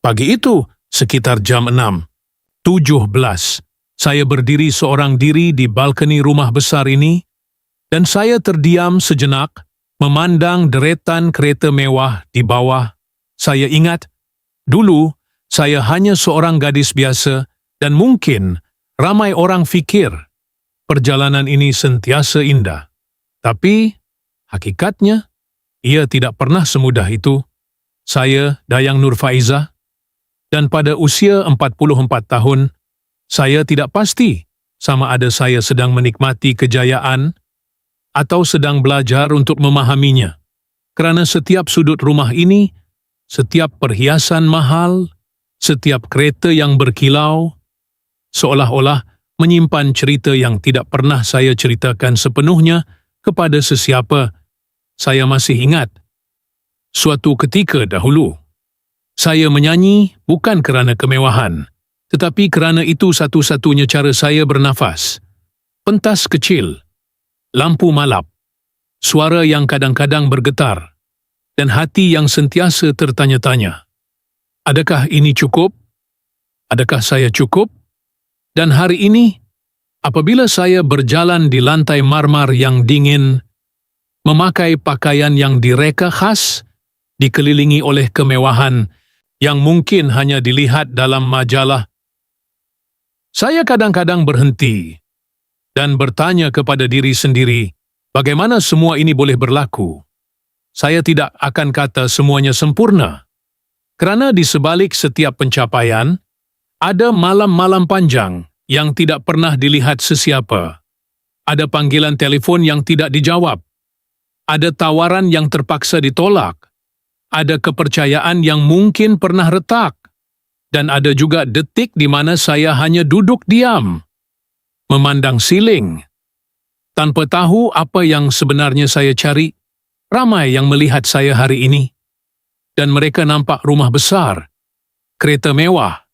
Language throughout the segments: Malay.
Pagi itu, sekitar jam 6:17, saya berdiri seorang diri di balkoni rumah besar ini, dan saya terdiam sejenak, memandang deretan kereta mewah di bawah. Saya ingat, dulu saya hanya seorang gadis biasa, dan mungkin ramai orang fikir perjalanan ini sentiasa indah. Tapi, hakikatnya, ia tidak pernah semudah itu. Saya, Dayang Nur Faizah, dan pada usia 44 tahun, saya tidak pasti sama ada saya sedang menikmati kejayaan atau sedang belajar untuk memahaminya. Kerana setiap sudut rumah ini, setiap perhiasan mahal, setiap kereta yang berkilau, seolah-olah menyimpan cerita yang tidak pernah saya ceritakan sepenuhnya kepada sesiapa. Saya masih ingat, suatu ketika dahulu, saya menyanyi bukan kerana kemewahan, tetapi kerana itu satu-satunya cara saya bernafas. Pentas kecil, lampu malap, suara yang kadang-kadang bergetar, dan hati yang sentiasa tertanya-tanya. Adakah ini cukup? Adakah saya cukup? Dan hari ini, apabila saya berjalan di lantai marmar yang dingin, memakai pakaian yang direka khas, dikelilingi oleh kemewahan yang mungkin hanya dilihat dalam majalah, saya kadang-kadang berhenti dan bertanya kepada diri sendiri, bagaimana semua ini boleh berlaku? Saya tidak akan kata semuanya sempurna, kerana di sebalik setiap pencapaian, ada malam-malam panjang yang tidak pernah dilihat sesiapa. Ada panggilan telefon yang tidak dijawab. Ada tawaran yang terpaksa ditolak. Ada kepercayaan yang mungkin pernah retak. Dan ada juga detik di mana saya hanya duduk diam, memandang siling. Tanpa tahu apa yang sebenarnya saya cari, ramai yang melihat saya hari ini. Dan mereka nampak rumah besar, kereta mewah,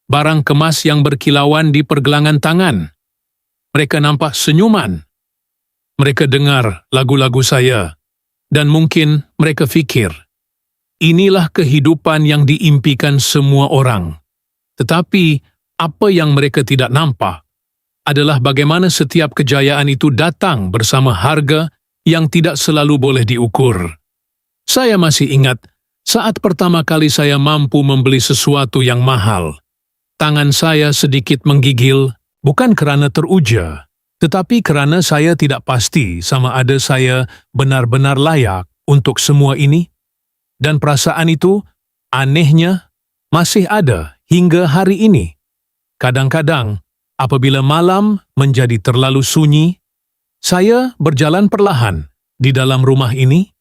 barang kemas yang berkilauan di pergelangan tangan. Mereka nampak senyuman. Mereka dengar lagu-lagu saya. Dan mungkin mereka fikir, inilah kehidupan yang diimpikan semua orang. Tetapi, apa yang mereka tidak nampak adalah bagaimana setiap kejayaan itu datang bersama harga yang tidak selalu boleh diukur. Saya masih ingat, saat pertama kali saya mampu membeli sesuatu yang mahal, tangan saya sedikit menggigil, bukan kerana teruja, tetapi kerana saya tidak pasti sama ada saya benar-benar layak untuk semua ini. Dan perasaan itu, anehnya, masih ada hingga hari ini. Kadang-kadang, apabila malam menjadi terlalu sunyi, saya berjalan perlahan di dalam rumah ini,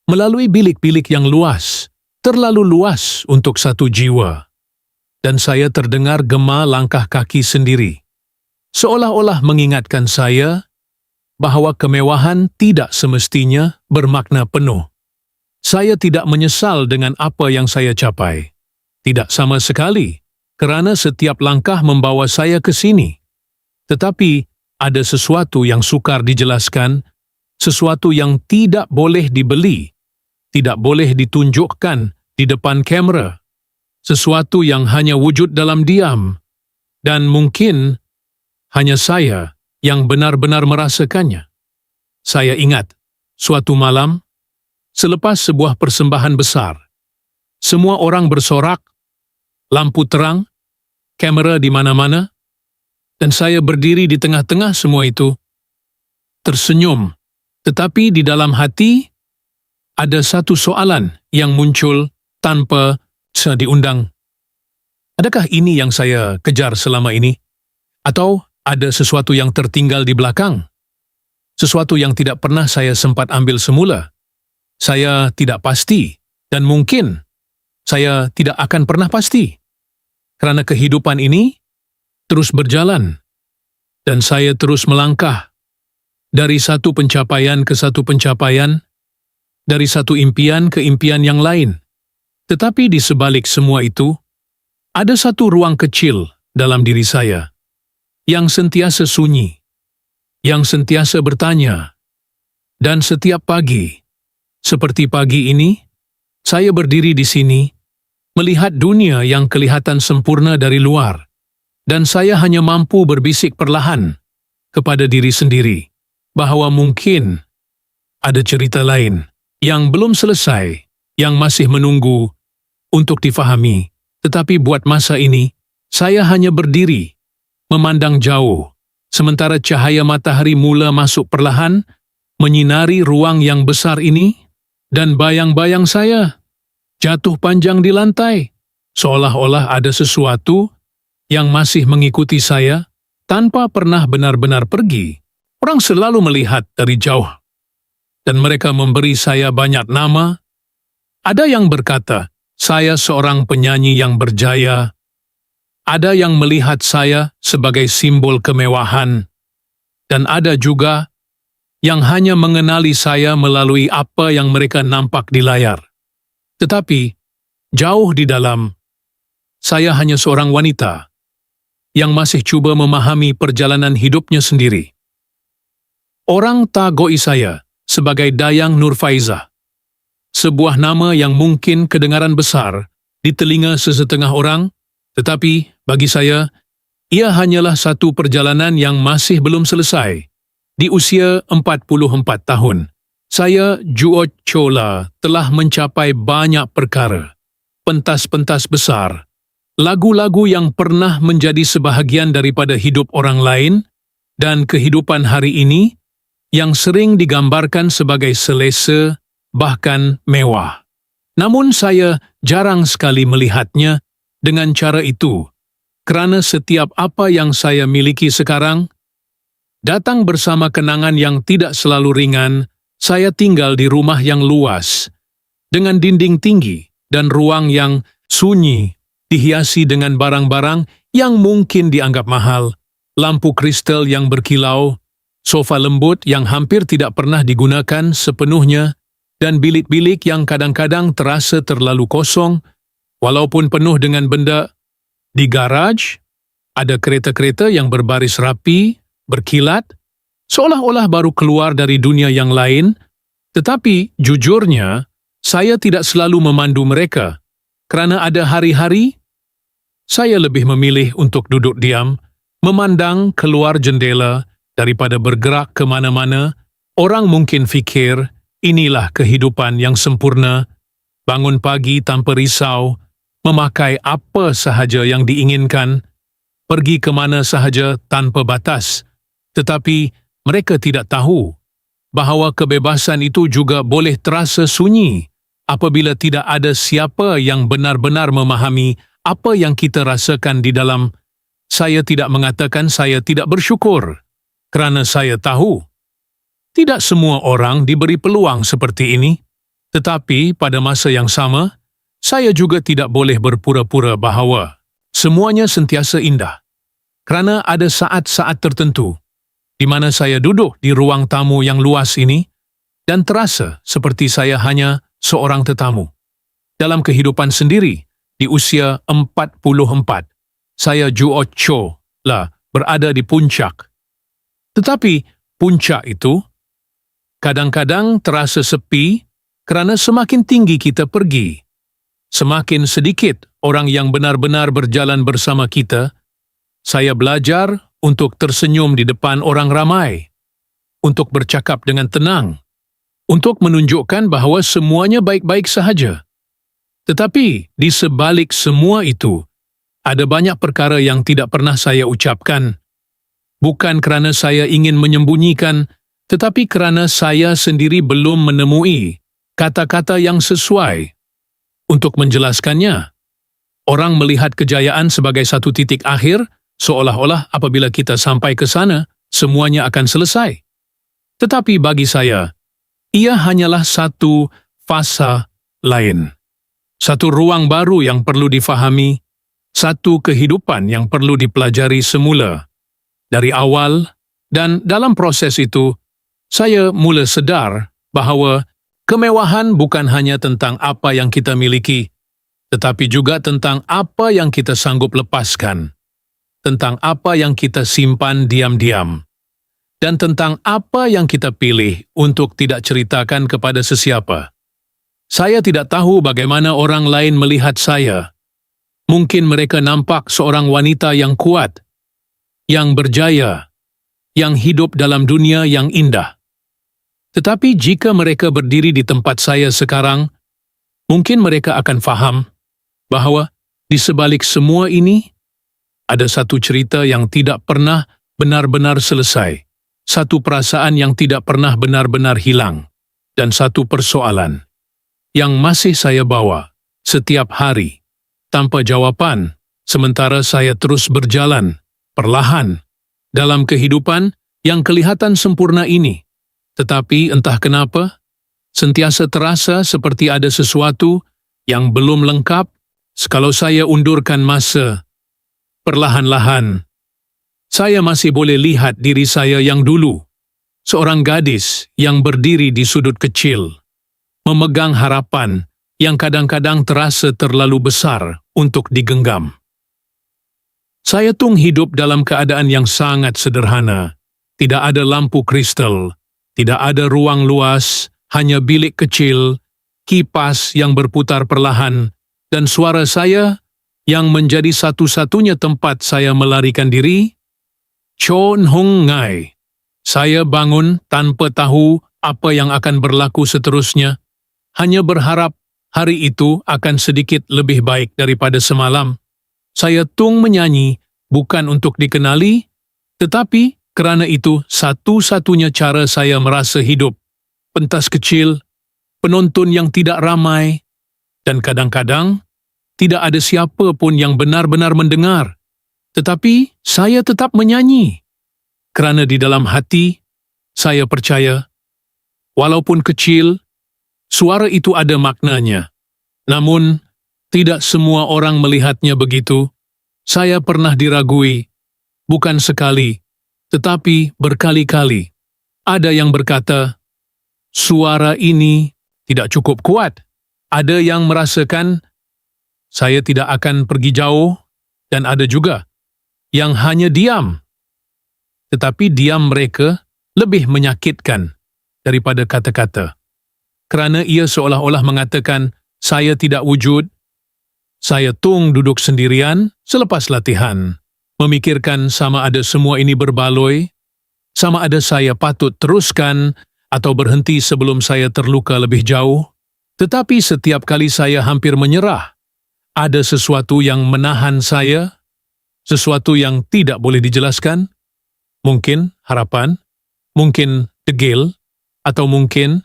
melalui bilik-bilik yang luas, terlalu luas untuk satu jiwa. Dan saya terdengar gema langkah kaki sendiri, seolah-olah mengingatkan saya bahawa kemewahan tidak semestinya bermakna penuh. Saya tidak menyesal dengan apa yang saya capai. Tidak sama sekali, kerana setiap langkah membawa saya ke sini. Tetapi, ada sesuatu yang sukar dijelaskan, sesuatu yang tidak boleh dibeli, tidak boleh ditunjukkan di depan kamera, sesuatu yang hanya wujud dalam diam, dan mungkin hanya saya yang benar-benar merasakannya. Saya ingat, suatu malam, selepas sebuah persembahan besar, semua orang bersorak, lampu terang, kamera di mana-mana, dan saya berdiri di tengah-tengah semua itu, tersenyum, tetapi di dalam hati ada satu soalan yang muncul tanpa diundang. Adakah ini yang saya kejar selama ini? Atau ada sesuatu yang tertinggal di belakang? Sesuatu yang tidak pernah saya sempat ambil semula? Saya tidak pasti, dan mungkin saya tidak akan pernah pasti. Kerana kehidupan ini terus berjalan, dan saya terus melangkah dari satu pencapaian ke satu pencapaian, dari satu impian ke impian yang lain. Tetapi di sebalik semua itu, ada satu ruang kecil dalam diri saya, yang sentiasa sunyi, yang sentiasa bertanya, dan setiap pagi, seperti pagi ini, saya berdiri di sini, melihat dunia yang kelihatan sempurna dari luar, dan saya hanya mampu berbisik perlahan kepada diri sendiri bahwa mungkin ada cerita lain yang belum selesai, yang masih menunggu untuk difahami. Tetapi buat masa ini, saya hanya berdiri, memandang jauh, sementara cahaya matahari mula masuk perlahan, menyinari ruang yang besar ini, dan bayang-bayang saya jatuh panjang di lantai, seolah-olah ada sesuatu yang masih mengikuti saya tanpa pernah benar-benar pergi. Orang selalu melihat dari jauh, dan mereka memberi saya banyak nama. Ada yang berkata, saya seorang penyanyi yang berjaya. Ada yang melihat saya sebagai simbol kemewahan, dan ada juga yang hanya mengenali saya melalui apa yang mereka nampak di layar. Tetapi, jauh di dalam, saya hanya seorang wanita yang masih cuba memahami perjalanan hidupnya sendiri. Orang tagoi saya sebagai Dayang Nurfaizah, sebuah nama yang mungkin kedengaran besar di telinga sesetengah orang, tetapi bagi saya, ia hanyalah satu perjalanan yang masih belum selesai. Di usia 44 tahun, saya Juot Chola telah mencapai banyak perkara, pentas-pentas besar, lagu-lagu yang pernah menjadi sebahagian daripada hidup orang lain, dan kehidupan hari ini yang sering digambarkan sebagai selesa, bahkan mewah. Namun saya jarang sekali melihatnya dengan cara itu, kerana setiap apa yang saya miliki sekarang datang bersama kenangan yang tidak selalu ringan. Saya tinggal di rumah yang luas, dengan dinding tinggi dan ruang yang sunyi, dihiasi dengan barang-barang yang mungkin dianggap mahal, lampu kristal yang berkilau, sofa lembut yang hampir tidak pernah digunakan sepenuhnya, dan bilik-bilik yang kadang-kadang terasa terlalu kosong, walaupun penuh dengan benda. Di garaj, ada kereta-kereta yang berbaris rapi, berkilat, seolah-olah baru keluar dari dunia yang lain, tetapi jujurnya, saya tidak selalu memandu mereka, kerana ada hari-hari, saya lebih memilih untuk duduk diam, memandang keluar jendela daripada bergerak ke mana-mana. Orang mungkin fikir, inilah kehidupan yang sempurna, bangun pagi tanpa risau, memakai apa sahaja yang diinginkan, pergi ke mana sahaja tanpa batas. Tetapi mereka tidak tahu bahawa kebebasan itu juga boleh terasa sunyi apabila tidak ada siapa yang benar-benar memahami apa yang kita rasakan di dalam. Saya tidak mengatakan saya tidak bersyukur, kerana saya tahu tidak semua orang diberi peluang seperti ini, tetapi pada masa yang sama, saya juga tidak boleh berpura-pura bahawa semuanya sentiasa indah, kerana ada saat-saat tertentu di mana saya duduk di ruang tamu yang luas ini dan terasa seperti saya hanya seorang tetamu. Dalam kehidupan sendiri, di usia 44, saya Juot Chola berada di puncak. Tetapi puncak itu kadang-kadang terasa sepi kerana semakin tinggi kita pergi, semakin sedikit orang yang benar-benar berjalan bersama kita. Saya belajar untuk tersenyum di depan orang ramai, untuk bercakap dengan tenang, untuk menunjukkan bahawa semuanya baik-baik sahaja. Tetapi di sebalik semua itu, ada banyak perkara yang tidak pernah saya ucapkan. Bukan kerana saya ingin menyembunyikan, tetapi kerana saya sendiri belum menemui kata-kata yang sesuai untuk menjelaskannya. Orang melihat kejayaan sebagai satu titik akhir, seolah-olah apabila kita sampai ke sana, semuanya akan selesai. Tetapi bagi saya, ia hanyalah satu fasa lain. Satu ruang baru yang perlu difahami, satu kehidupan yang perlu dipelajari semula, dari awal, dan dalam proses itu, saya mula sedar bahawa kemewahan bukan hanya tentang apa yang kita miliki, tetapi juga tentang apa yang kita sanggup lepaskan, tentang apa yang kita simpan diam-diam, dan tentang apa yang kita pilih untuk tidak ceritakan kepada sesiapa. Saya tidak tahu bagaimana orang lain melihat saya. Mungkin mereka nampak seorang wanita yang kuat, yang berjaya, yang hidup dalam dunia yang indah. Tetapi jika mereka berdiri di tempat saya sekarang, mungkin mereka akan faham bahwa di sebalik semua ini ada satu cerita yang tidak pernah benar-benar selesai, satu perasaan yang tidak pernah benar-benar hilang, dan satu persoalan yang masih saya bawa setiap hari tanpa jawaban, sementara saya terus berjalan perlahan dalam kehidupan yang kelihatan sempurna ini. Tetapi entah kenapa, sentiasa terasa seperti ada sesuatu yang belum lengkap sekalau saya undurkan masa. Perlahan-lahan, saya masih boleh lihat diri saya yang dulu, seorang gadis yang berdiri di sudut kecil, memegang harapan yang kadang-kadang terasa terlalu besar untuk digenggam. Saya tung hidup dalam keadaan yang sangat sederhana. Tidak ada lampu kristal, tidak ada ruang luas, hanya bilik kecil, kipas yang berputar perlahan, dan suara saya yang menjadi satu-satunya tempat saya melarikan diri. Chon Hong Ngai. Saya bangun tanpa tahu apa yang akan berlaku seterusnya, hanya berharap hari itu akan sedikit lebih baik daripada semalam. Saya tung menyanyi bukan untuk dikenali, tetapi kerana itu satu-satunya cara saya merasa hidup. Pentas kecil, penonton yang tidak ramai, dan kadang-kadang tidak ada siapa pun yang benar-benar mendengar. Tetapi saya tetap menyanyi, kerana di dalam hati saya percaya, walaupun kecil, suara itu ada maknanya. Namun, tidak semua orang melihatnya begitu. Saya pernah diragui, bukan sekali, tetapi berkali-kali. Ada yang berkata, suara ini tidak cukup kuat. Ada yang merasakan, saya tidak akan pergi jauh, dan ada juga yang hanya diam. Tetapi diam mereka lebih menyakitkan daripada kata-kata. Kerana ia seolah-olah mengatakan, saya tidak wujud. Saya tung duduk sendirian selepas latihan, memikirkan sama ada semua ini berbaloi, sama ada saya patut teruskan atau berhenti sebelum saya terluka lebih jauh. Tetapi setiap kali saya hampir menyerah, ada sesuatu yang menahan saya, sesuatu yang tidak boleh dijelaskan. Mungkin harapan, mungkin degil, atau mungkin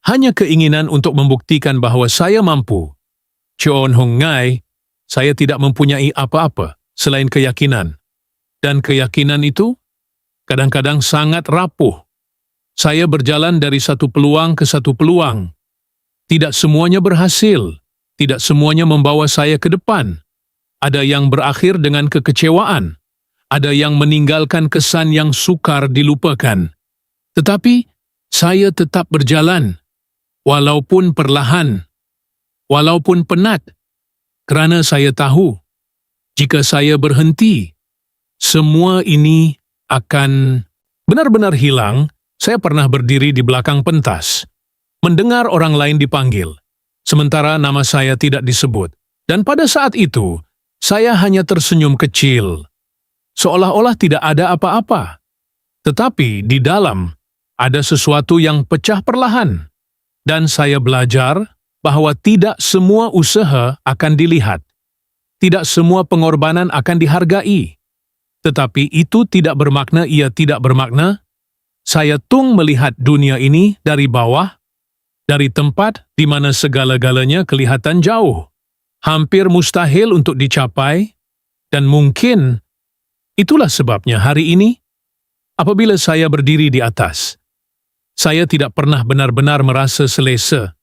hanya keinginan untuk membuktikan bahawa saya mampu. Chon Hong Ngai, saya tidak mempunyai apa-apa selain keyakinan. Dan keyakinan itu kadang-kadang sangat rapuh. Saya berjalan dari satu peluang ke satu peluang. Tidak semuanya berhasil, tidak semuanya membawa saya ke depan. Ada yang berakhir dengan kekecewaan. Ada yang meninggalkan kesan yang sukar dilupakan. Tetapi saya tetap berjalan, walaupun perlahan, walaupun penat, kerana saya tahu, jika saya berhenti, semua ini akan benar-benar hilang. Saya pernah berdiri di belakang pentas, mendengar orang lain dipanggil, sementara nama saya tidak disebut. Dan pada saat itu, saya hanya tersenyum kecil, seolah-olah tidak ada apa-apa. Tetapi di dalam ada sesuatu yang pecah perlahan. Dan saya belajar bahawa tidak semua usaha akan dilihat. Tidak semua pengorbanan akan dihargai. Tetapi itu tidak bermakna ia tidak bermakna. Saya tung melihat dunia ini dari bawah, dari tempat di mana segala-galanya kelihatan jauh, hampir mustahil untuk dicapai, dan mungkin itulah sebabnya hari ini, apabila saya berdiri di atas, saya tidak pernah benar-benar merasa selesa,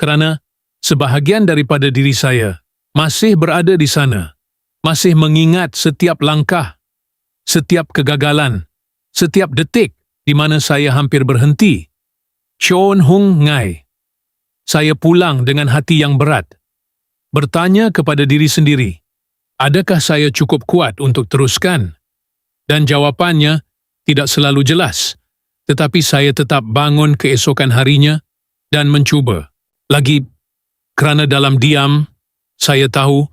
kerana sebahagian daripada diri saya masih berada di sana, masih mengingat setiap langkah, setiap kegagalan, setiap detik di mana saya hampir berhenti. Chon Hong Ngai. Saya pulang dengan hati yang berat, bertanya kepada diri sendiri, adakah saya cukup kuat untuk teruskan? Dan jawapannya tidak selalu jelas, tetapi saya tetap bangun keesokan harinya dan mencuba. Lagi, kerana dalam diam, saya tahu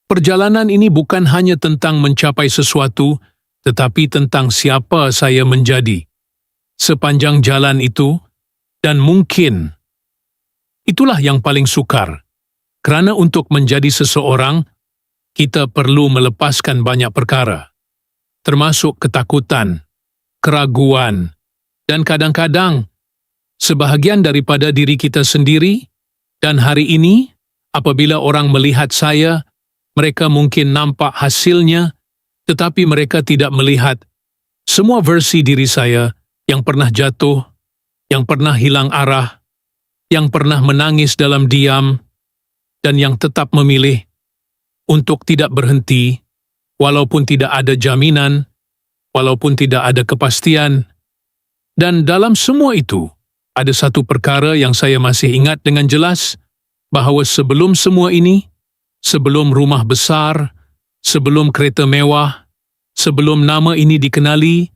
perjalanan ini bukan hanya tentang mencapai sesuatu, tetapi tentang siapa saya menjadi sepanjang jalan itu, dan mungkin itulah yang paling sukar. Kerana untuk menjadi seseorang, kita perlu melepaskan banyak perkara, termasuk ketakutan, keraguan, dan kadang-kadang sebahagian daripada diri kita sendiri. Dan hari ini, apabila orang melihat saya, mereka mungkin nampak hasilnya, tetapi mereka tidak melihat semua versi diri saya yang pernah jatuh, yang pernah hilang arah, yang pernah menangis dalam diam, dan yang tetap memilih untuk tidak berhenti, walaupun tidak ada jaminan, walaupun tidak ada kepastian. Dan dalam semua itu, ada satu perkara yang saya masih ingat dengan jelas, bahawa sebelum semua ini, sebelum rumah besar, sebelum kereta mewah, sebelum nama ini dikenali,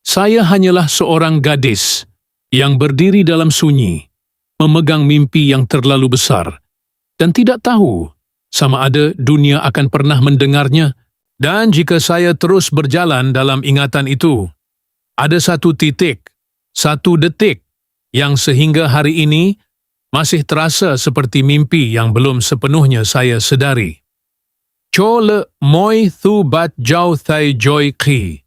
saya hanyalah seorang gadis yang berdiri dalam sunyi, memegang mimpi yang terlalu besar, dan tidak tahu sama ada dunia akan pernah mendengarnya. Dan jika saya terus berjalan dalam ingatan itu, ada satu titik, satu detik, yang sehingga hari ini masih terasa seperti mimpi yang belum sepenuhnya saya sedari. Cho le moi thu bat jau thai joy ki.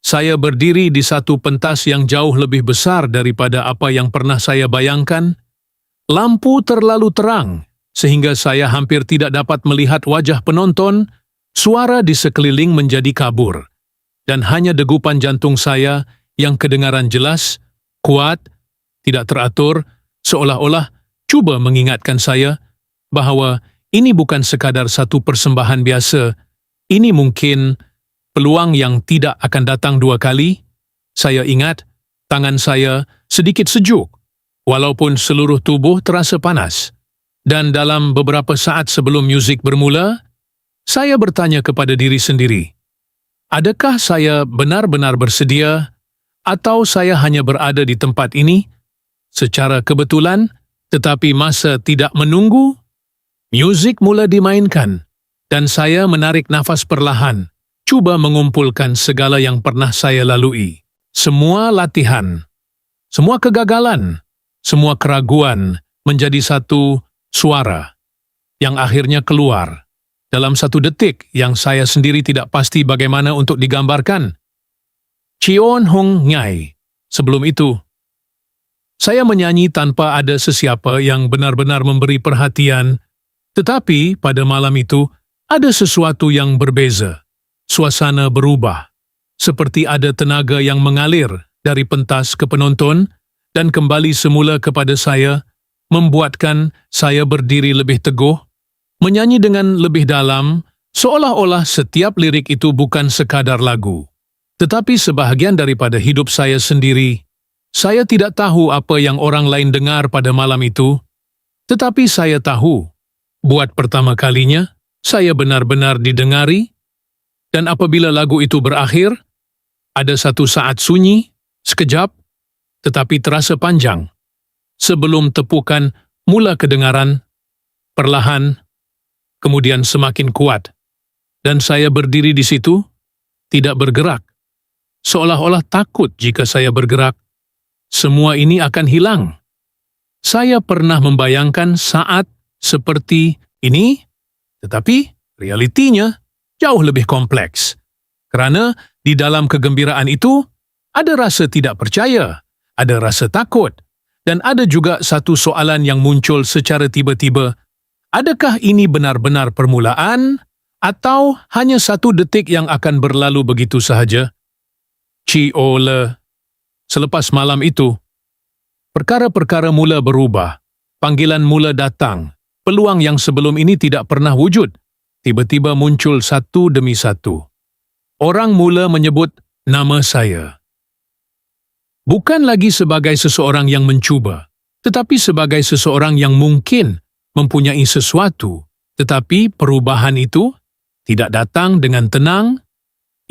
Saya berdiri di satu pentas yang jauh lebih besar daripada apa yang pernah saya bayangkan. Lampu terlalu terang, sehingga saya hampir tidak dapat melihat wajah penonton. Suara di sekeliling menjadi kabur, dan hanya degupan jantung saya yang kedengaran jelas, kuat, tidak teratur, seolah-olah cuba mengingatkan saya bahawa ini bukan sekadar satu persembahan biasa. Ini mungkin peluang yang tidak akan datang dua kali. Saya ingat tangan saya sedikit sejuk, walaupun seluruh tubuh terasa panas. Dan dalam beberapa saat sebelum muzik bermula, saya bertanya kepada diri sendiri, adakah saya benar-benar bersedia atau saya hanya berada di tempat ini secara kebetulan, tetapi masa tidak menunggu? Muzik mula dimainkan, dan saya menarik nafas perlahan, cuba mengumpulkan segala yang pernah saya lalui. Semua latihan, semua kegagalan, semua keraguan menjadi satu suara yang akhirnya keluar dalam satu detik yang saya sendiri tidak pasti bagaimana untuk digambarkan. Chion Hong Ngai. Sebelum itu, saya menyanyi tanpa ada sesiapa yang benar-benar memberi perhatian, tetapi pada malam itu ada sesuatu yang berbeza. Suasana berubah, seperti ada tenaga yang mengalir dari pentas ke penonton dan kembali semula kepada saya, membuatkan saya berdiri lebih teguh, menyanyi dengan lebih dalam, seolah-olah setiap lirik itu bukan sekadar lagu, tetapi sebahagian daripada hidup saya sendiri. Saya tidak tahu apa yang orang lain dengar pada malam itu, tetapi saya tahu, buat pertama kalinya, saya benar-benar didengari, dan apabila lagu itu berakhir, ada satu saat sunyi, sekejap, tetapi terasa panjang. Sebelum tepukan mula kedengaran, perlahan, kemudian semakin kuat, dan saya berdiri di situ, tidak bergerak, seolah-olah takut jika saya bergerak, semua ini akan hilang. Saya pernah membayangkan saat seperti ini, tetapi realitinya jauh lebih kompleks. Kerana di dalam kegembiraan itu, ada rasa tidak percaya, ada rasa takut, dan ada juga satu soalan yang muncul secara tiba-tiba. Adakah ini benar-benar permulaan, atau hanya satu detik yang akan berlalu begitu sahaja? Ciole. Selepas malam itu, perkara-perkara mula berubah, panggilan mula datang, peluang yang sebelum ini tidak pernah wujud, tiba-tiba muncul satu demi satu. Orang mula menyebut nama saya. Bukan lagi sebagai seseorang yang mencuba, tetapi sebagai seseorang yang mungkin mempunyai sesuatu, tetapi perubahan itu tidak datang dengan tenang,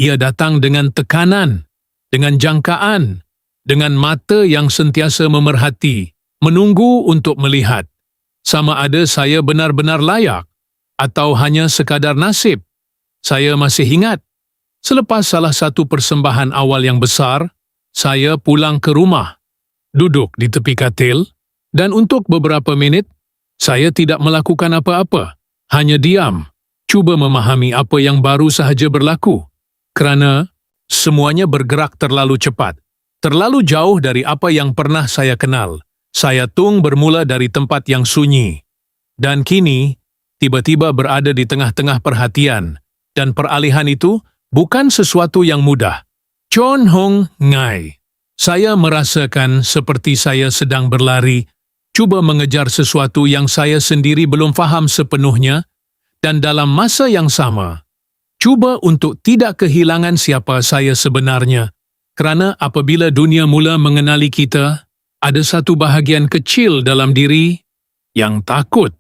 ia datang dengan tekanan, dengan jangkaan, dengan mata yang sentiasa memerhati, menunggu untuk melihat. Sama ada saya benar-benar layak atau hanya sekadar nasib. Saya masih ingat, selepas salah satu persembahan awal yang besar, saya pulang ke rumah, duduk di tepi katil, dan untuk beberapa minit, saya tidak melakukan apa-apa, hanya diam, cuba memahami apa yang baru sahaja berlaku. Kerana semuanya bergerak terlalu cepat, terlalu jauh dari apa yang pernah saya kenal. Saya bermula dari tempat yang sunyi, dan kini tiba-tiba berada di tengah-tengah perhatian, dan peralihan itu bukan sesuatu yang mudah. Chon Hong Ngai. Saya merasakan seperti saya sedang berlari, cuba mengejar sesuatu yang saya sendiri belum faham sepenuhnya, dan dalam masa yang sama, cuba untuk tidak kehilangan siapa saya sebenarnya. Kerana apabila dunia mula mengenali kita, ada satu bahagian kecil dalam diri yang takut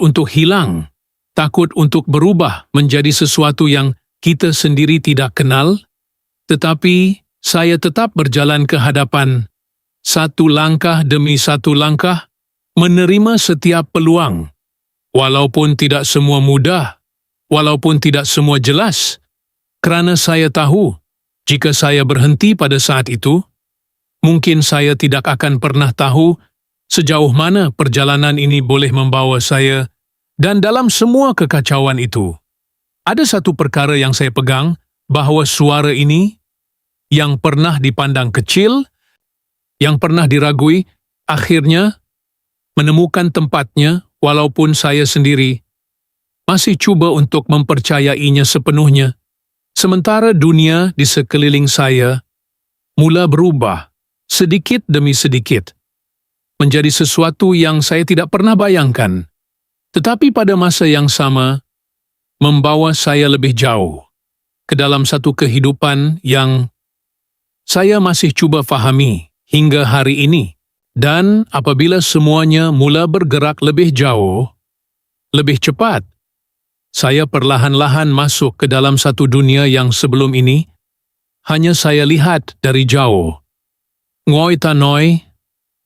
untuk hilang, takut untuk berubah menjadi sesuatu yang kita sendiri tidak kenal, tetapi saya tetap berjalan ke hadapan, satu langkah demi satu langkah, menerima setiap peluang, walaupun tidak semua mudah, walaupun tidak semua jelas, kerana saya tahu, jika saya berhenti pada saat itu, mungkin saya tidak akan pernah tahu sejauh mana perjalanan ini boleh membawa saya, dan dalam semua kekacauan itu, ada satu perkara yang saya pegang, bahawa suara ini, yang pernah dipandang kecil, yang pernah diragui, akhirnya menemukan tempatnya walaupun saya sendiri masih cuba untuk mempercayainya sepenuhnya, sementara dunia di sekeliling saya mula berubah, sedikit demi sedikit, menjadi sesuatu yang saya tidak pernah bayangkan, tetapi pada masa yang sama, membawa saya lebih jauh ke dalam satu kehidupan yang saya masih cuba fahami hingga hari ini. Dan apabila semuanya mula bergerak lebih jauh, lebih cepat, saya perlahan-lahan masuk ke dalam satu dunia yang sebelum ini hanya saya lihat dari jauh. Ngoi Tanoi,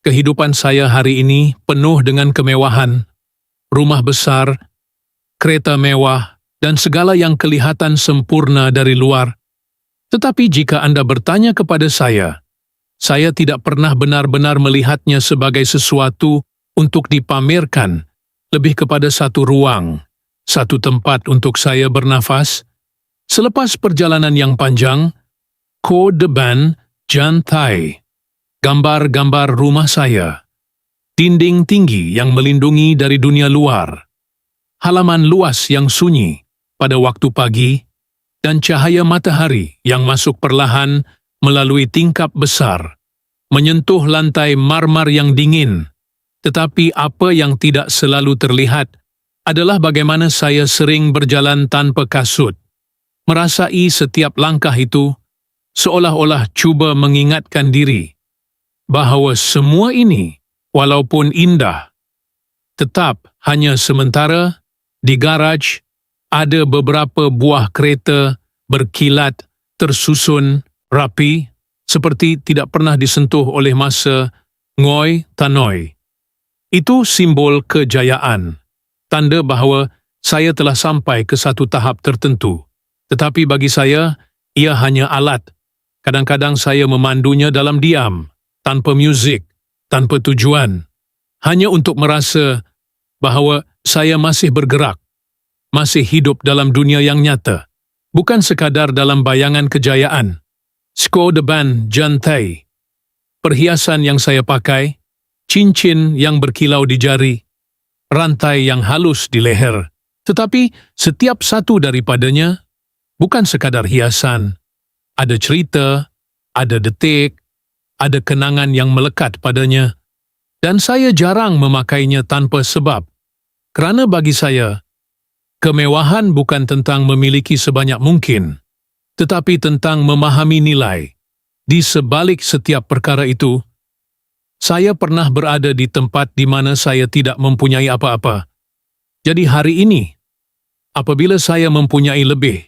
kehidupan saya hari ini penuh dengan kemewahan, rumah besar, kereta mewah, dan segala yang kelihatan sempurna dari luar. Tetapi jika Anda bertanya kepada saya tidak pernah benar-benar melihatnya sebagai sesuatu untuk dipamerkan, lebih kepada satu ruang, satu tempat untuk saya bernafas. Selepas perjalanan yang panjang, Ko Deban Jan Thai, gambar-gambar rumah saya, dinding tinggi yang melindungi dari dunia luar, halaman luas yang sunyi pada waktu pagi, dan cahaya matahari yang masuk perlahan melalui tingkap besar, menyentuh lantai marmar yang dingin. Tetapi apa yang tidak selalu terlihat adalah bagaimana saya sering berjalan tanpa kasut, merasai setiap langkah itu, seolah-olah cuba mengingatkan diri bahawa semua ini, walaupun indah, tetap hanya sementara. Di garaj, ada beberapa buah kereta berkilat, tersusun, rapi, seperti tidak pernah disentuh oleh masa Ngoi Tanoi. Itu simbol kejayaan, tanda bahawa saya telah sampai ke satu tahap tertentu. Tetapi bagi saya, ia hanya alat. Kadang-kadang saya memandunya dalam diam, tanpa muzik, tanpa tujuan, hanya untuk merasa bahawa saya masih bergerak, masih hidup dalam dunia yang nyata, bukan sekadar dalam bayangan kejayaan. Sko Deban Jan Thai, perhiasan yang saya pakai, cincin yang berkilau di jari, rantai yang halus di leher, tetapi setiap satu daripadanya bukan sekadar hiasan. Ada cerita, ada detik, ada kenangan yang melekat padanya, dan saya jarang memakainya tanpa sebab. Kerana bagi saya, kemewahan bukan tentang memiliki sebanyak mungkin, tetapi tentang memahami nilai. Di sebalik setiap perkara itu, saya pernah berada di tempat di mana saya tidak mempunyai apa-apa. Jadi hari ini, apabila saya mempunyai lebih,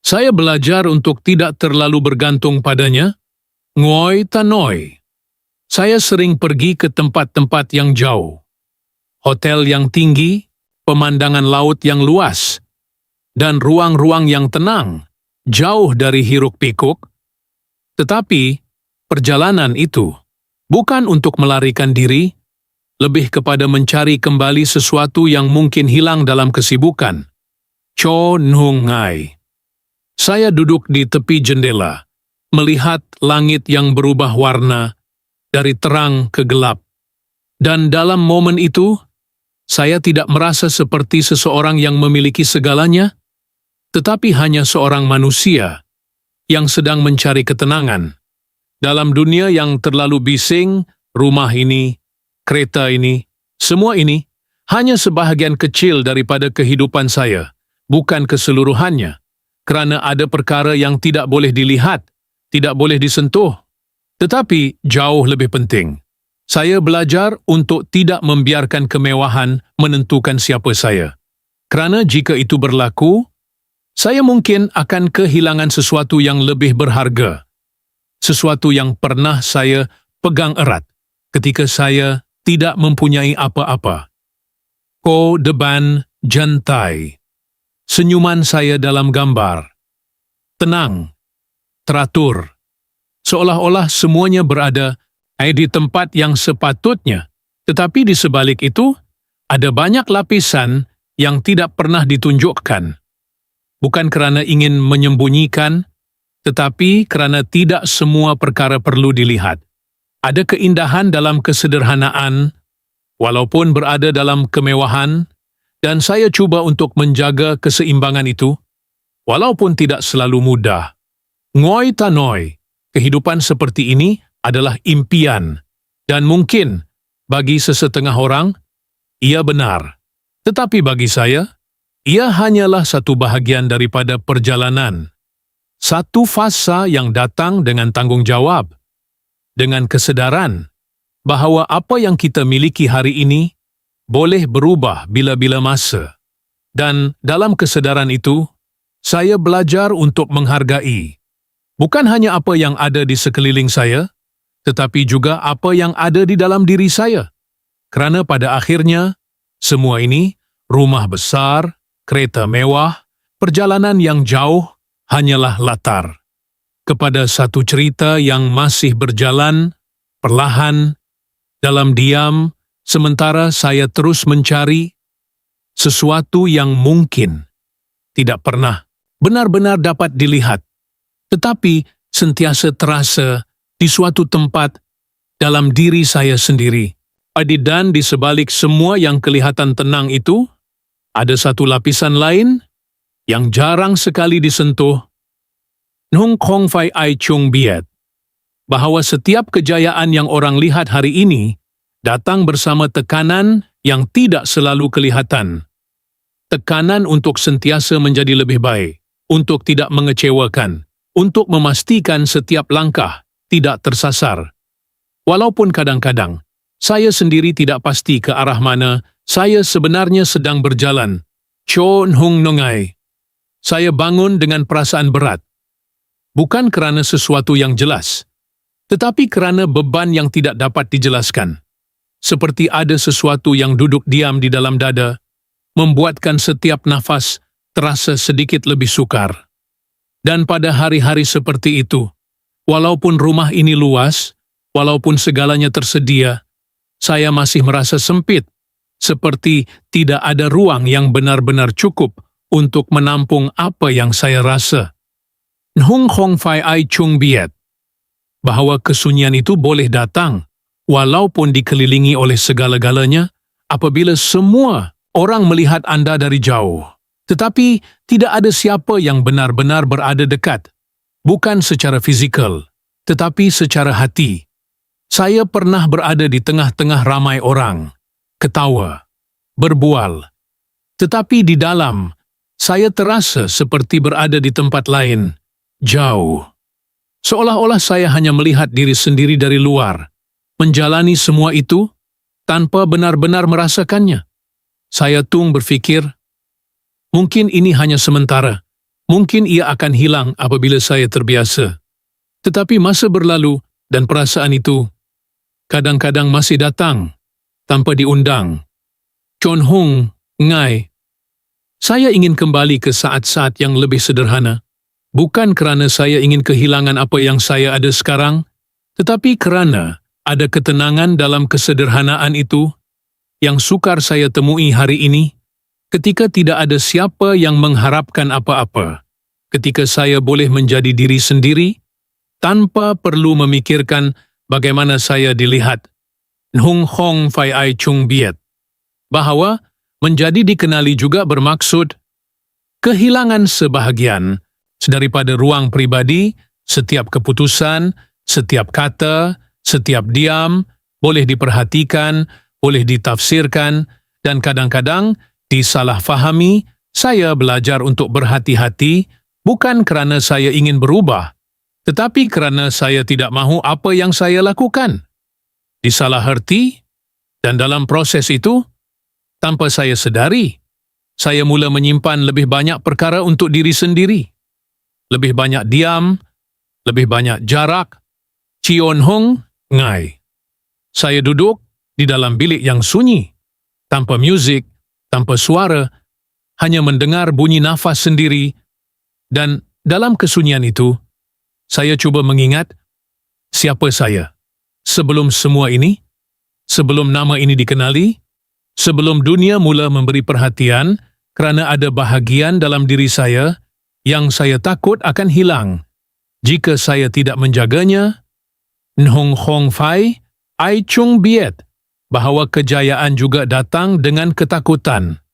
saya belajar untuk tidak terlalu bergantung padanya. Ngoi Tanoi. Saya sering pergi ke tempat-tempat yang jauh, hotel yang tinggi, pemandangan laut yang luas, dan ruang-ruang yang tenang, jauh dari hiruk-pikuk. Tetapi, perjalanan itu bukan untuk melarikan diri, lebih kepada mencari kembali sesuatu yang mungkin hilang dalam kesibukan. Cho Nung Ngai. Saya duduk di tepi jendela, melihat langit yang berubah warna dari terang ke gelap. Dan dalam momen itu, saya tidak merasa seperti seseorang yang memiliki segalanya, tetapi hanya seorang manusia yang sedang mencari ketenangan. Dalam dunia yang terlalu bising, rumah ini, kereta ini, semua ini hanya sebahagian kecil daripada kehidupan saya, bukan keseluruhannya, kerana ada perkara yang tidak boleh dilihat, tidak boleh disentuh. Tetapi jauh lebih penting, saya belajar untuk tidak membiarkan kemewahan menentukan siapa saya. Kerana jika itu berlaku, saya mungkin akan kehilangan sesuatu yang lebih berharga. Sesuatu yang pernah saya pegang erat ketika saya tidak mempunyai apa-apa. Ko deban jantai. Senyuman saya dalam gambar. Tenang, teratur. Seolah-olah semuanya berada di tempat yang sepatutnya. Tetapi di sebalik itu, ada banyak lapisan yang tidak pernah ditunjukkan. Bukan kerana ingin menyembunyikan, tetapi kerana tidak semua perkara perlu dilihat. Ada keindahan dalam kesederhanaan, walaupun berada dalam kemewahan, dan saya cuba untuk menjaga keseimbangan itu, walaupun tidak selalu mudah. Ngoi tanoi, kehidupan seperti ini adalah impian, dan mungkin bagi sesetengah orang, ia benar. Tetapi bagi saya, ia hanyalah satu bahagian daripada perjalanan. Satu fasa yang datang dengan tanggung jawab, dengan kesedaran bahawa apa yang kita miliki hari ini boleh berubah bila-bila masa. Dan dalam kesedaran itu, saya belajar untuk menghargai bukan hanya apa yang ada di sekeliling saya, tetapi juga apa yang ada di dalam diri saya. Kerana pada akhirnya, semua ini, rumah besar, kereta mewah, perjalanan yang jauh, hanyalah latar kepada satu cerita yang masih berjalan, perlahan, dalam diam, sementara saya terus mencari sesuatu yang mungkin tidak pernah benar-benar dapat dilihat, tetapi sentiasa terasa di suatu tempat dalam diri saya sendiri. Dan di sebalik semua yang kelihatan tenang itu, ada satu lapisan lain yang jarang sekali disentuh. Nung Kong Fai Ai Chung Biet, bahawa setiap kejayaan yang orang lihat hari ini datang bersama tekanan yang tidak selalu kelihatan. Tekanan untuk sentiasa menjadi lebih baik, untuk tidak mengecewakan, untuk memastikan setiap langkah tidak tersasar. Walaupun kadang-kadang, saya sendiri tidak pasti ke arah mana saya sebenarnya sedang berjalan. Cho Nhung Nongai. Saya bangun dengan perasaan berat. Bukan kerana sesuatu yang jelas, tetapi kerana beban yang tidak dapat dijelaskan. Seperti ada sesuatu yang duduk diam di dalam dada, membuatkan setiap nafas terasa sedikit lebih sukar. Dan pada hari-hari seperti itu, walaupun rumah ini luas, walaupun segalanya tersedia, saya masih merasa sempit, seperti tidak ada ruang yang benar-benar cukup untuk menampung apa yang saya rasa. Nhung Hong Fai Ai Chung Biet, bahawa kesunyian itu boleh datang, walaupun dikelilingi oleh segala-galanya, apabila semua orang melihat anda dari jauh. Tetapi tidak ada siapa yang benar-benar berada dekat, bukan secara fizikal, tetapi secara hati. Saya pernah berada di tengah-tengah ramai orang, ketawa, berbual, tetapi di dalam, saya terasa seperti berada di tempat lain, jauh. Seolah-olah saya hanya melihat diri sendiri dari luar, menjalani semua itu tanpa benar-benar merasakannya. Saya berpikir, mungkin ini hanya sementara, mungkin ia akan hilang apabila saya terbiasa. Tetapi masa berlalu dan perasaan itu kadang-kadang masih datang tanpa diundang. Chon Hung Ngai. Saya ingin kembali ke saat-saat yang lebih sederhana. Bukan kerana saya ingin kehilangan apa yang saya ada sekarang, tetapi kerana ada ketenangan dalam kesederhanaan itu yang sukar saya temui hari ini ketika tidak ada siapa yang mengharapkan apa-apa. Ketika saya boleh menjadi diri sendiri tanpa perlu memikirkan bagaimana saya dilihat. Nhung Hong Fai Ai Chung Biet. Bahawa menjadi dikenali juga bermaksud kehilangan sebahagian daripada ruang pribadi, setiap keputusan, setiap kata, setiap diam, boleh diperhatikan, boleh ditafsirkan, dan kadang-kadang disalahfahami. Saya belajar untuk berhati-hati, bukan kerana saya ingin berubah, tetapi kerana saya tidak mahu apa yang saya lakukan disalaherti, dan dalam proses itu, tanpa saya sedari, saya mula menyimpan lebih banyak perkara untuk diri sendiri. Lebih banyak diam, lebih banyak jarak. Chon Hung Ngai. Saya duduk di dalam bilik yang sunyi, tanpa muzik, tanpa suara, hanya mendengar bunyi nafas sendiri, dan dalam kesunyian itu, saya cuba mengingat siapa saya sebelum semua ini, sebelum nama ini dikenali, sebelum dunia mula memberi perhatian kerana ada bahagian dalam diri saya yang saya takut akan hilang jika saya tidak menjaganya. Nhung Hong Fai Ai Chung Biet, bahawa kejayaan juga datang dengan ketakutan.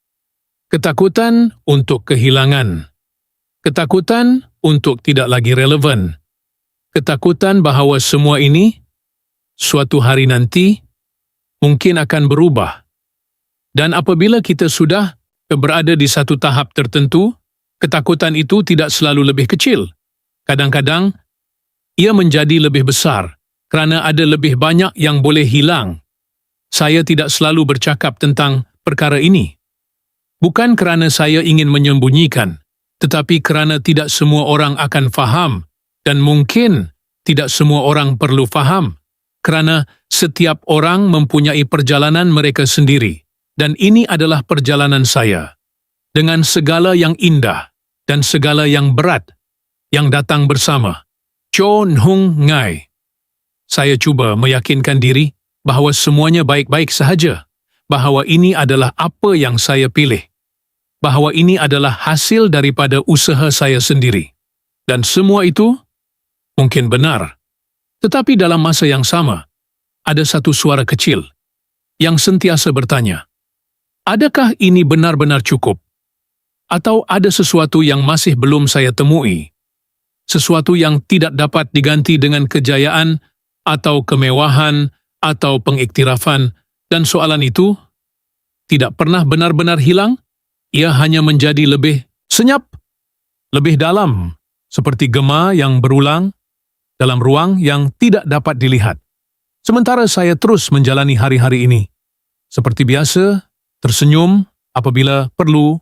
Ketakutan untuk kehilangan. Ketakutan untuk tidak lagi relevan. Ketakutan bahawa semua ini suatu hari nanti mungkin akan berubah. Dan apabila kita sudah berada di satu tahap tertentu, ketakutan itu tidak selalu lebih kecil. Kadang-kadang, ia menjadi lebih besar kerana ada lebih banyak yang boleh hilang. Saya tidak selalu bercakap tentang perkara ini. Bukan kerana saya ingin menyembunyikan, tetapi kerana tidak semua orang akan faham, dan mungkin tidak semua orang perlu faham, kerana setiap orang mempunyai perjalanan mereka sendiri. Dan ini adalah perjalanan saya, dengan segala yang indah dan segala yang berat yang datang bersama. Chon Hung Ngai. Saya cuba meyakinkan diri bahawa semuanya baik-baik sahaja, bahawa ini adalah apa yang saya pilih, bahawa ini adalah hasil daripada usaha saya sendiri. Dan semua itu mungkin benar, tetapi dalam masa yang sama, ada satu suara kecil yang sentiasa bertanya, adakah ini benar-benar cukup? Atau ada sesuatu yang masih belum saya temui? Sesuatu yang tidak dapat diganti dengan kejayaan atau kemewahan atau pengiktirafan, dan soalan itu tidak pernah benar-benar hilang, ia hanya menjadi lebih senyap, lebih dalam, seperti gema yang berulang dalam ruang yang tidak dapat dilihat. Sementara saya terus menjalani hari-hari ini, seperti biasa, tersenyum apabila perlu,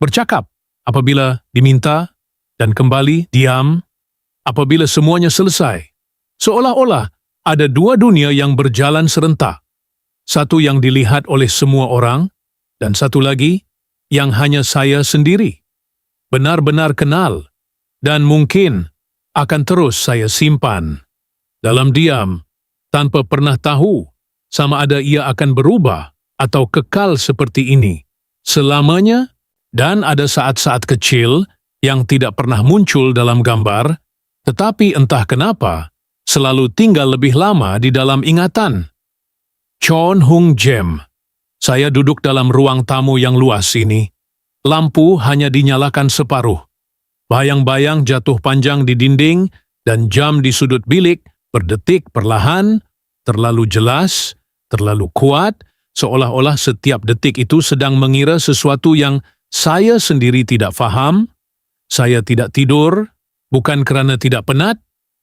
bercakap apabila diminta, dan kembali diam apabila semuanya selesai. Seolah-olah ada dua dunia yang berjalan serentak. Satu yang dilihat oleh semua orang, dan satu lagi yang hanya saya sendiri benar-benar kenal, dan mungkin akan terus saya simpan. Dalam diam, tanpa pernah tahu sama ada ia akan berubah atau kekal seperti ini selamanya, dan ada saat-saat kecil yang tidak pernah muncul dalam gambar, tetapi entah kenapa selalu tinggal lebih lama di dalam ingatan. Chon Hung Jem. Saya duduk dalam ruang tamu yang luas ini. Lampu hanya dinyalakan separuh. Bayang-bayang jatuh panjang di dinding dan jam di sudut bilik berdetik perlahan, terlalu jelas, terlalu kuat, seolah-olah setiap detik itu sedang mengira sesuatu yang saya sendiri tidak faham. Saya tidak tidur, bukan kerana tidak penat,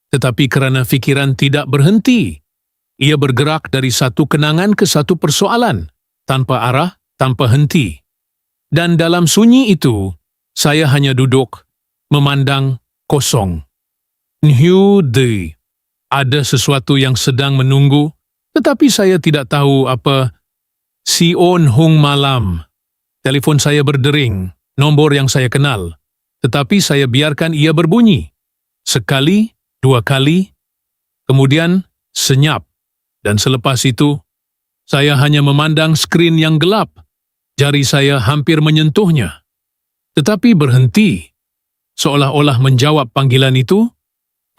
tetapi kerana fikiran tidak berhenti. Ia bergerak dari satu kenangan ke satu persoalan, tanpa arah, tanpa henti. Dan dalam sunyi itu, saya hanya duduk, memandang kosong. Nhu De. Ada sesuatu yang sedang menunggu, tetapi saya tidak tahu apa. Sion Hung malam. Telefon saya berdering, nombor yang saya kenal. Tetapi saya biarkan ia berbunyi. Sekali, dua kali, kemudian senyap. Dan selepas itu, saya hanya memandang skrin yang gelap. Jari saya hampir menyentuhnya. Tetapi berhenti. Seolah-olah menjawab panggilan itu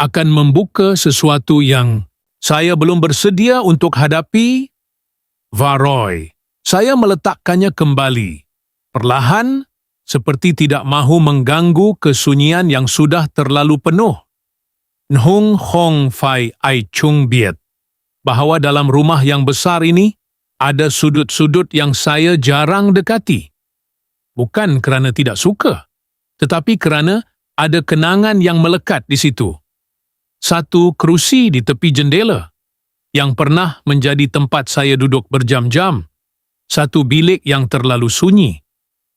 akan membuka sesuatu yang saya belum bersedia untuk hadapi. Varoy. Saya meletakkannya kembali. Perlahan, seperti tidak mahu mengganggu kesunyian yang sudah terlalu penuh. Nhung Hong Fai Ai Chung Biet. Bahawa dalam rumah yang besar ini, ada sudut-sudut yang saya jarang dekati. Bukan kerana tidak suka, tetapi kerana ada kenangan yang melekat di situ. Satu kerusi di tepi jendela, yang pernah menjadi tempat saya duduk berjam-jam. Satu bilik yang terlalu sunyi,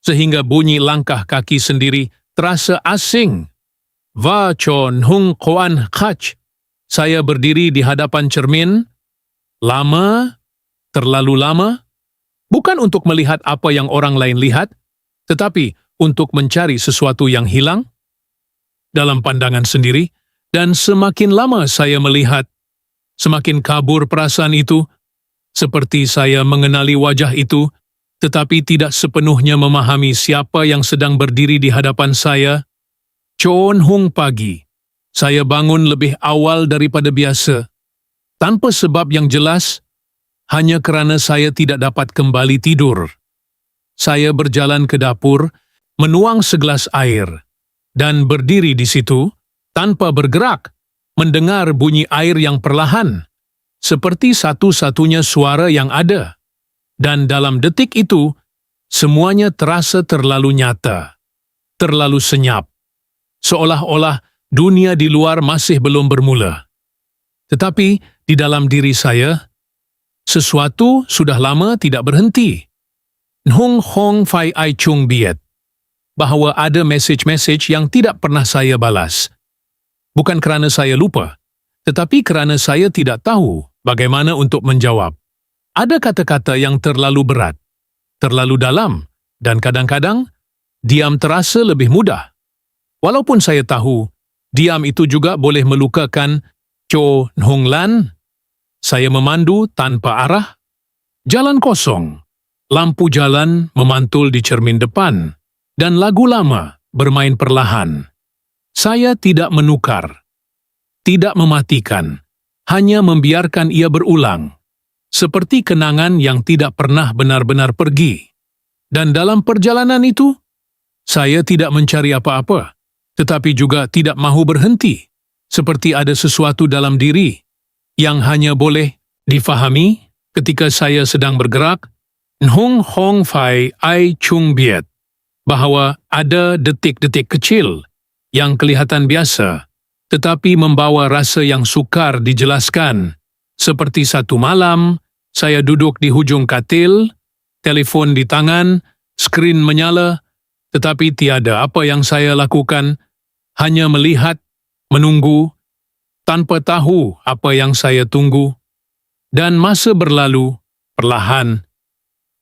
sehingga bunyi langkah kaki sendiri terasa asing. Va Chon Hung Koan Khach. Saya berdiri di hadapan cermin, lama, terlalu lama, bukan untuk melihat apa yang orang lain lihat, tetapi untuk mencari sesuatu yang hilang dalam pandangan sendiri, dan semakin lama saya melihat, semakin kabur perasaan itu, seperti saya mengenali wajah itu, tetapi tidak sepenuhnya memahami siapa yang sedang berdiri di hadapan saya. Chon Hung pagi. Saya bangun lebih awal daripada biasa, tanpa sebab yang jelas, hanya kerana saya tidak dapat kembali tidur. Saya berjalan ke dapur, menuang segelas air, dan berdiri di situ, tanpa bergerak, mendengar bunyi air yang perlahan, seperti satu-satunya suara yang ada. Dan dalam detik itu, semuanya terasa terlalu nyata, terlalu senyap, seolah-olah dunia di luar masih belum bermula. Tetapi di dalam diri saya, sesuatu sudah lama tidak berhenti. Nhung Hong Fai Ai Chung Biet. Bahawa ada mesej-mesej yang tidak pernah saya balas. Bukan kerana saya lupa, tetapi kerana saya tidak tahu bagaimana untuk menjawab. Ada kata-kata yang terlalu berat, terlalu dalam, dan kadang-kadang diam terasa lebih mudah. Walaupun saya tahu, diam itu juga boleh melukakan. Cho Hong Lan. Saya memandu tanpa arah. Jalan kosong. Lampu jalan memantul di cermin depan. Dan lagu lama bermain perlahan. Saya tidak menukar. Tidak mematikan. Hanya membiarkan ia berulang. Seperti kenangan yang tidak pernah benar-benar pergi. Dan dalam perjalanan itu, saya tidak mencari apa-apa, tetapi juga tidak mahu berhenti, seperti ada sesuatu dalam diri yang hanya boleh difahami ketika saya sedang bergerak. Nhung Hong Fai Ai Chung Biet. Bahawa ada detik-detik kecil yang kelihatan biasa, tetapi membawa rasa yang sukar dijelaskan. Seperti satu malam, saya duduk di hujung katil, telefon di tangan, skrin menyala, tetapi tiada apa yang saya lakukan, hanya melihat, menunggu, tanpa tahu apa yang saya tunggu. Dan masa berlalu, perlahan,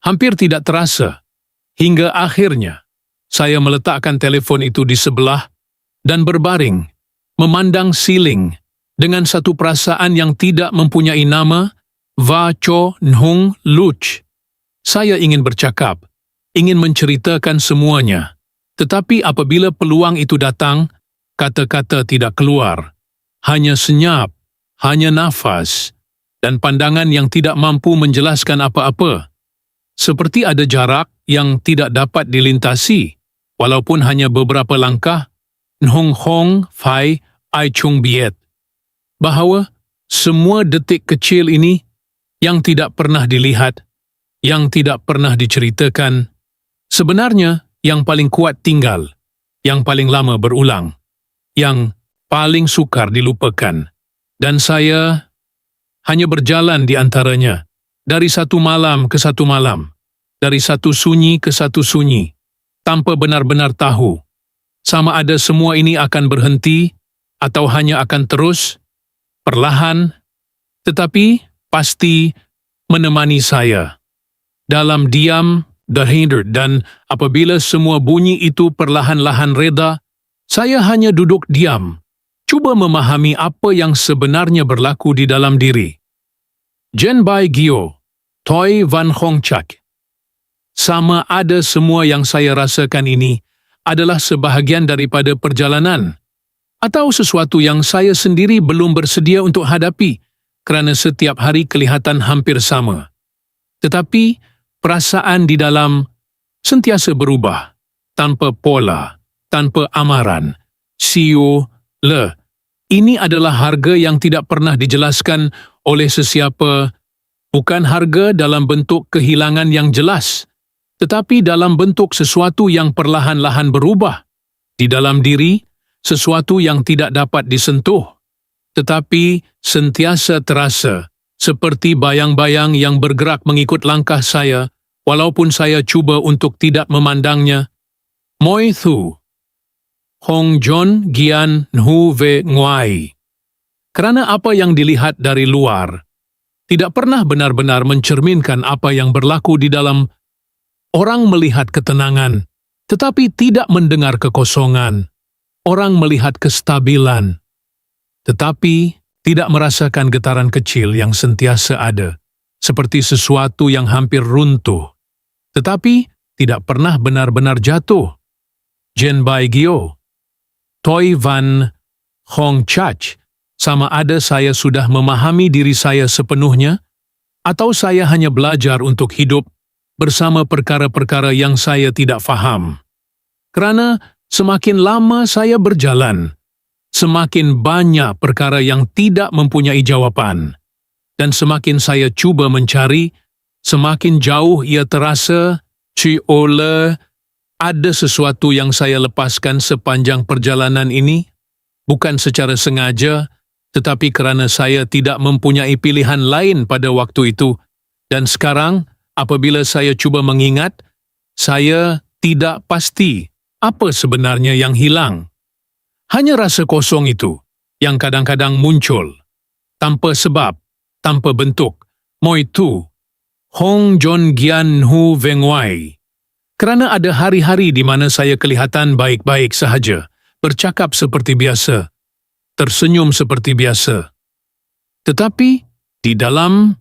hampir tidak terasa, hingga akhirnya, saya meletakkan telefon itu di sebelah dan berbaring, memandang siling dengan satu perasaan yang tidak mempunyai nama. Va Cho Nhung Luch. Saya ingin bercakap, ingin menceritakan semuanya, tetapi apabila peluang itu datang, kata-kata tidak keluar, hanya senyap, hanya nafas, dan pandangan yang tidak mampu menjelaskan apa-apa. Seperti ada jarak yang tidak dapat dilintasi, walaupun hanya beberapa langkah. Nhung Hong Fai Ai Chung Biet. Bahawa semua detik kecil ini yang tidak pernah dilihat, yang tidak pernah diceritakan, sebenarnya yang paling kuat tinggal, yang paling lama berulang, yang paling sukar dilupakan. Dan saya hanya berjalan di antaranya, dari satu malam ke satu malam, dari satu sunyi ke satu sunyi, tanpa benar-benar tahu, sama ada semua ini akan berhenti, atau hanya akan terus, perlahan, tetapi pasti menemani saya. dalam diam, terhindered, dan apabila semua bunyi itu perlahan-lahan reda, saya hanya duduk diam, cuba memahami apa yang sebenarnya berlaku di dalam diri. Jen Bai Gyo, Toi Van Hong Chak. Sama ada semua yang saya rasakan ini adalah sebahagian daripada perjalanan, atau sesuatu yang saya sendiri belum bersedia untuk hadapi kerana setiap hari kelihatan hampir sama. Tetapi perasaan di dalam sentiasa berubah, tanpa pola, tanpa amaran. Siu le. Ini adalah harga yang tidak pernah dijelaskan oleh sesiapa, bukan harga dalam bentuk kehilangan yang jelas, tetapi dalam bentuk sesuatu yang perlahan-lahan berubah. Di dalam diri, sesuatu yang tidak dapat disentuh, tetapi sentiasa terasa, seperti bayang-bayang yang bergerak mengikut langkah saya, walaupun saya cuba untuk tidak memandangnya. Moi Thu, Hong Jon Gian Nhu Ve Nguai. Kerana apa yang dilihat dari luar tidak pernah benar-benar mencerminkan apa yang berlaku di dalam. Orang melihat ketenangan, tetapi tidak mendengar kekosongan. Orang melihat kestabilan, tetapi tidak merasakan getaran kecil yang sentiasa ada, seperti sesuatu yang hampir runtuh, tetapi tidak pernah benar-benar jatuh. Jen Bai Gyo, Toi Van Hong Chach. Sama ada saya sudah memahami diri saya sepenuhnya, atau saya hanya belajar untuk hidup bersama perkara-perkara yang saya tidak faham. Kerana semakin lama saya berjalan, semakin banyak perkara yang tidak mempunyai jawapan. Dan semakin saya cuba mencari, semakin jauh ia terasa, ada sesuatu yang saya lepaskan sepanjang perjalanan ini, bukan secara sengaja, tetapi kerana saya tidak mempunyai pilihan lain pada waktu itu. Dan sekarang, apabila saya cuba mengingat, saya tidak pasti apa sebenarnya yang hilang. Hanya rasa kosong itu yang kadang-kadang muncul, tanpa sebab, tanpa bentuk. Moi Tu, Hong Jon Gian Nhu Ve Nguai. Kerana ada hari-hari di mana saya kelihatan baik-baik sahaja, bercakap seperti biasa, tersenyum seperti biasa. Tetapi di dalam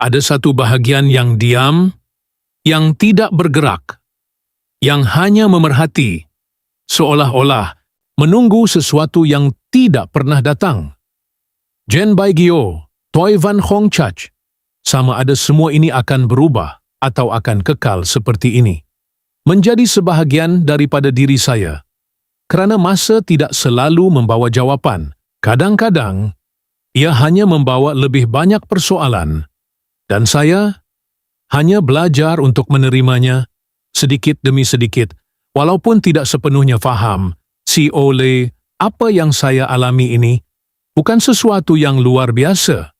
ada satu bahagian yang diam, yang tidak bergerak, yang hanya memerhati, seolah-olah menunggu sesuatu yang tidak pernah datang. Jen Bai Gyo, Toi Van Hong Chach. Sama ada semua ini akan berubah atau akan kekal seperti ini. Menjadi sebahagian daripada diri saya. Kerana masa tidak selalu membawa jawapan. Kadang-kadang, ia hanya membawa lebih banyak persoalan. Dan saya hanya belajar untuk menerimanya sedikit demi sedikit, walaupun tidak sepenuhnya faham. Oleh apa yang saya alami ini bukan sesuatu yang luar biasa.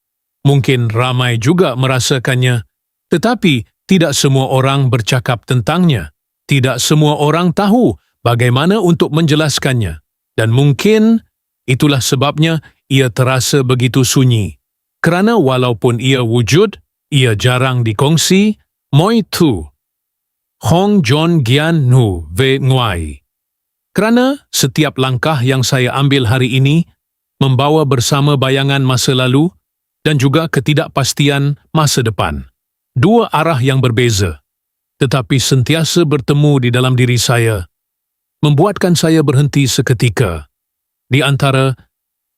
Mungkin ramai juga merasakannya, tetapi tidak semua orang bercakap tentangnya. Tidak semua orang tahu bagaimana untuk menjelaskannya. Dan mungkin itulah sebabnya ia terasa begitu sunyi. Kerana walaupun ia wujud, ia jarang dikongsi. Moi Tu, Hong Jon Gian Nhu Ve Nguai. Kerana setiap langkah yang saya ambil hari ini membawa bersama bayangan masa lalu dan juga ketidakpastian masa depan. Dua arah yang berbeza, tetapi sentiasa bertemu di dalam diri saya, membuatkan saya berhenti seketika, di antara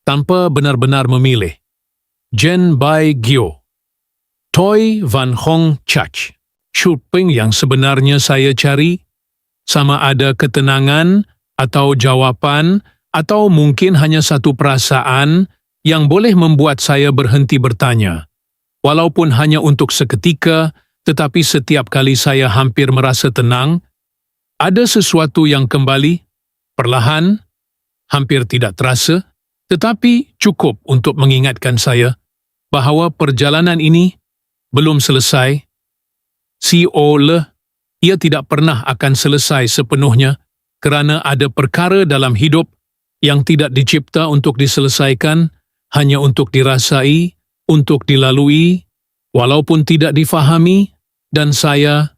tanpa benar-benar memilih. Jen Bai Gyo, Toi Van Hong Chach. Shuping yang sebenarnya saya cari, sama ada ketenangan atau jawapan, atau mungkin hanya satu perasaan yang boleh membuat saya berhenti bertanya. Walaupun hanya untuk seketika, tetapi setiap kali saya hampir merasa tenang, ada sesuatu yang kembali, perlahan, hampir tidak terasa, tetapi cukup untuk mengingatkan saya bahawa perjalanan ini belum selesai. Ia tidak pernah akan selesai sepenuhnya kerana ada perkara dalam hidup yang tidak dicipta untuk diselesaikan, hanya untuk dirasai, untuk dilalui, walaupun tidak difahami, Dan saya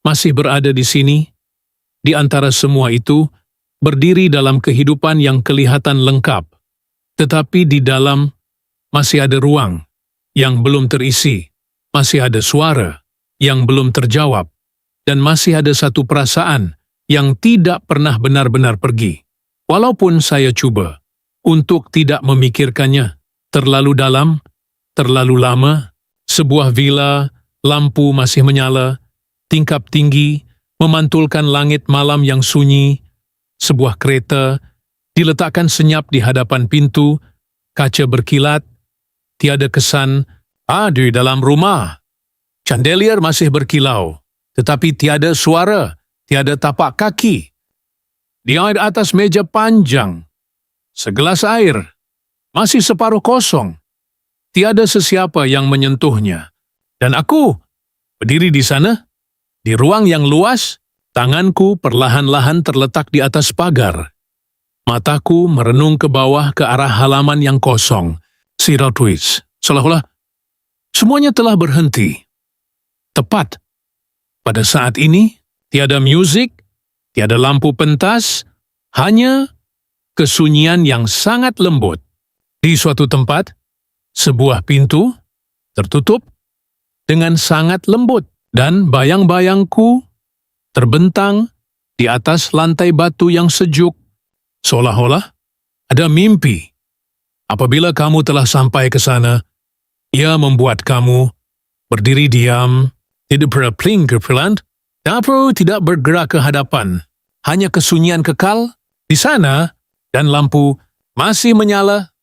masih berada di sini, di antara semua itu, berdiri dalam kehidupan yang kelihatan lengkap. Tetapi di dalam masih ada ruang yang belum terisi, masih ada suara yang belum terjawab, dan masih ada satu perasaan yang tidak pernah benar-benar pergi. Walaupun saya coba untuk tidak memikirkannya terlalu dalam, terlalu lama, sebuah villa, lampu masih menyala, tingkap tinggi, memantulkan langit malam yang sunyi, sebuah kereta, diletakkan senyap di hadapan pintu, kaca berkilat, tiada kesan, di dalam rumah. Chandelier masih berkilau, tetapi tiada suara, tiada tapak kaki. Di atas meja panjang, segelas air, masih separuh kosong. Tiada sesiapa yang menyentuhnya. Dan aku berdiri di sana, di ruang yang luas, tanganku perlahan-lahan terletak di atas pagar. Mataku merenung ke bawah ke arah halaman yang kosong. Spiral twist, seolah-olah semuanya telah berhenti. Tepat pada saat ini, tiada musik, tiada lampu pentas, hanya kesunyian yang sangat lembut. Di suatu tempat, sebuah pintu tertutup dengan sangat lembut, dan bayang-bayangku terbentang di atas lantai batu yang sejuk, seolah-olah ada mimpi. Apabila kamu telah sampai ke sana, ia membuat kamu berdiri diam, tidak berpling-berpelan, tidak bergerak ke hadapan. Hanya kesunyian kekal di sana, dan lampu masih menyala